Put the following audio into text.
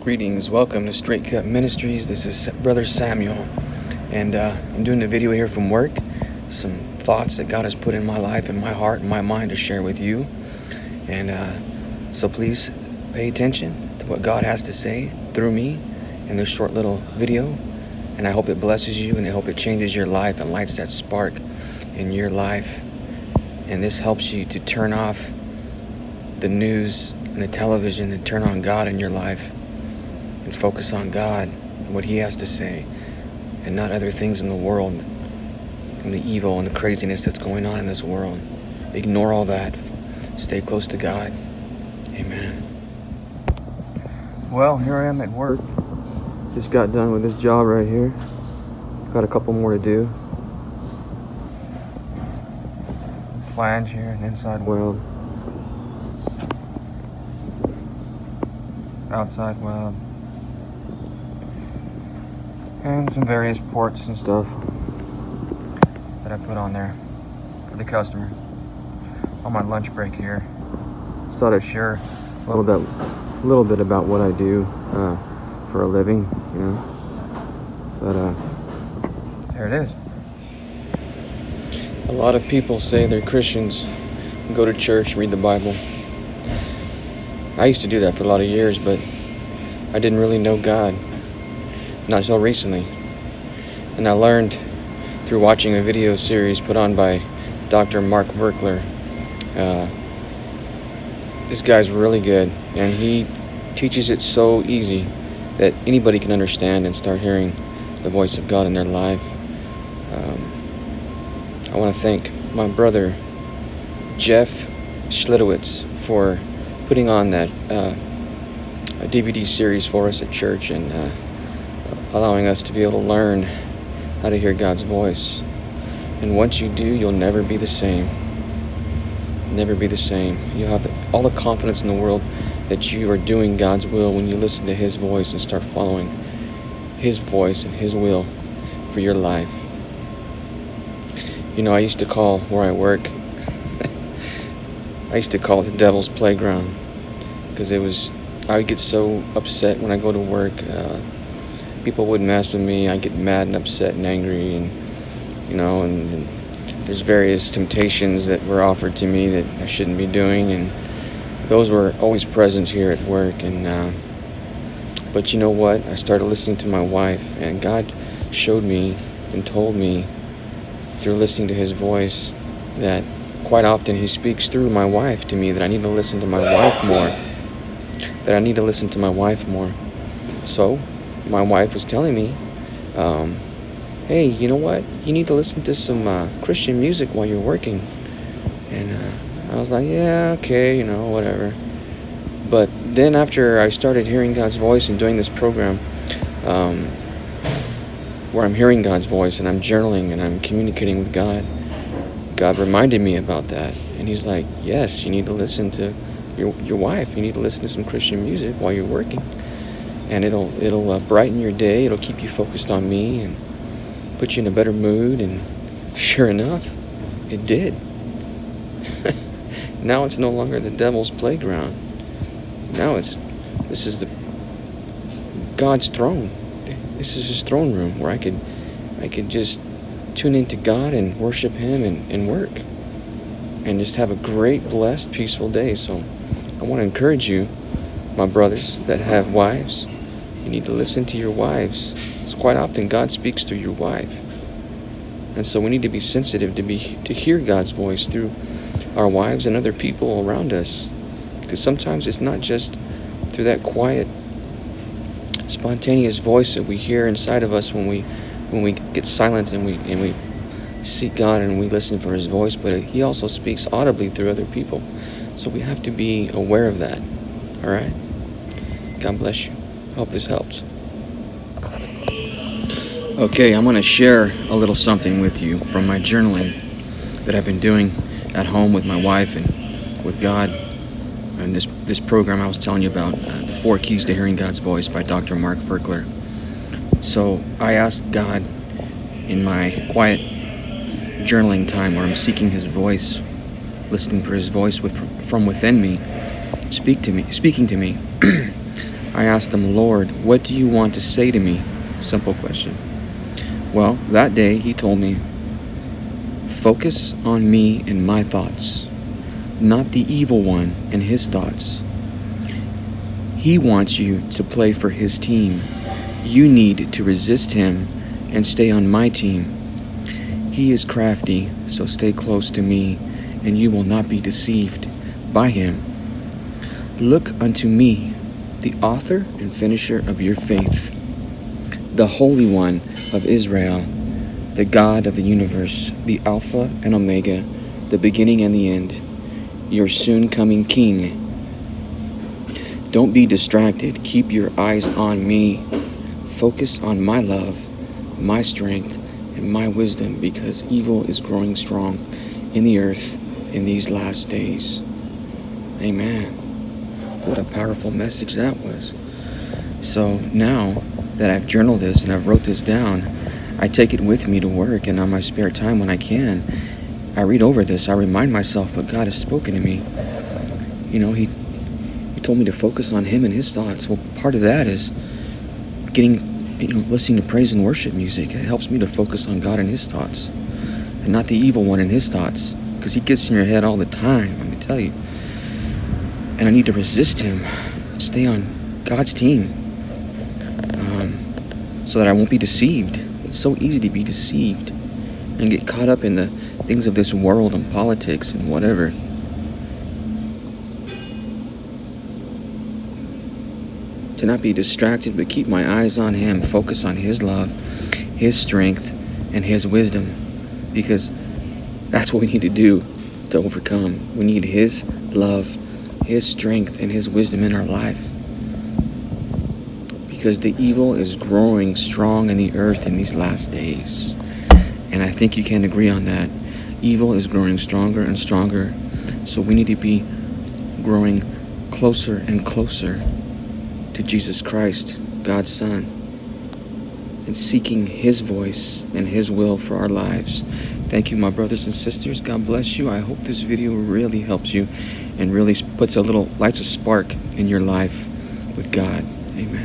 Greetings, welcome to Straight Cut Ministries. This is Brother Samuel, and I'm doing a video here from work. Some thoughts that God has put in my life, and my heart, and my mind to share with you. And so please pay attention to what God has to say through me in this short little video. And I hope it blesses you, and I hope it changes your life and lights that spark in your life. And this helps you to turn off the news and the television and turn on God in your life. And focus on God and what He has to say, and not other things in the world and the evil and the craziness that's going on in this world. Ignore all that. Stay close to God. Amen. Well, here I am at work. Just got done with this job right here. Got a couple more to do. Flange here and inside weld. Outside weld. And some various ports and stuff that I put on there for the customer on my lunch break here. Just thought I'd share a little bit about what I do for a living, you know. But there it is. A lot of people say they're Christians, go to church, read the Bible. I used to do that for a lot of years, but I didn't really know God. Not so recently. And I learned through watching a video series put on by Dr. Mark Virkler. This guy's really good, and he teaches it so easy that anybody can understand and start hearing the voice of God in their life. I want to thank my brother Jeff Schlitowitz for putting on that a DVD series for us at church, and allowing us to be able to learn how to hear God's voice. And once you do, you'll never be the same. Never be the same. You'll have all the confidence in the world that you are doing God's will when you listen to His voice and start following His voice and His will for your life. You know, I used to call where I work, I used to call it the devil's playground, because I would get so upset when I go to work. People would mess with me. I get mad and upset and angry, and you know, and there's various temptations that were offered to me that I shouldn't be doing, and those were always present here at work. And but you know what? I started listening to my wife, and God showed me and told me through listening to His voice that quite often He speaks through my wife to me, that I need to listen to my wife more. That I need to listen to my wife more. So my wife was telling me, hey, you know what? You need to listen to some Christian music while you're working. And I was like, yeah, okay, you know, whatever. But then after I started hearing God's voice and doing this program, where I'm hearing God's voice and I'm journaling and I'm communicating with God, God reminded me about that. And He's like, yes, you need to listen to your wife. You need to listen to some Christian music while you're working. And it'll brighten your day. It'll keep you focused on me and put you in a better mood. And sure enough, it did. Now it's no longer the devil's playground. Now this is God's throne. This is His throne room where I could just tune into God and worship Him and work and just have a great, blessed, peaceful day. So I want to encourage you, my brothers that have wives. You need to listen to your wives. Because quite often God speaks through your wife. And so we need to be sensitive to hear God's voice through our wives and other people around us. Because sometimes it's not just through that quiet, spontaneous voice that we hear inside of us when we get silent and we seek God and we listen for His voice, but He also speaks audibly through other people. So we have to be aware of that. All right? God bless you. Hope this helps. Okay, I'm going to share a little something with you from my journaling that I've been doing at home with my wife and with God. And this program I was telling you about, the 4 Keys to Hearing God's Voice by Dr. Mark Virkler. So I asked God in my quiet journaling time where I'm seeking His voice, listening for His voice from within me, speaking to me. I asked him, Lord, what do you want to say to me? Simple question. Well, that day he told me, focus on me and my thoughts, not the evil one and his thoughts. He wants you to play for his team. You need to resist him and stay on my team. He is crafty, so stay close to me, and you will not be deceived by him. Look unto me, the author and finisher of your faith, the Holy One of Israel, the God of the universe, the Alpha and Omega, the beginning and the end, your soon coming King. Don't be distracted. Keep your eyes on me. Focus on my love, my strength, and my wisdom, because evil is growing strong in the earth in these last days. Amen. What a powerful message that was. So now that I've journaled this and I've wrote this down, I take it with me to work, and on my spare time when I can, I read over this. I remind myself what God has spoken to me. You know, He told me to focus on Him and His thoughts. Well, part of that is listening to praise and worship music. It helps me to focus on God and His thoughts, and not the evil one and his thoughts, because he gets in your head all the time, let me tell you. And I need to resist him, stay on God's team, so that I won't be deceived. It's so easy to be deceived and get caught up in the things of this world and politics and whatever. To not be distracted, but keep my eyes on him, focus on his love, his strength, and his wisdom, because that's what we need to do to overcome. We need his love, his strength, and his wisdom in our life, because the evil is growing strong in the earth in these last days. And I think you can agree on that. Evil is growing stronger and stronger, so we need to be growing closer and closer to Jesus Christ, God's Son, and seeking his voice and his will for our lives. Thank you, my brothers and sisters. God bless you. I hope this video really helps you and really lights a spark in your life with God. Amen.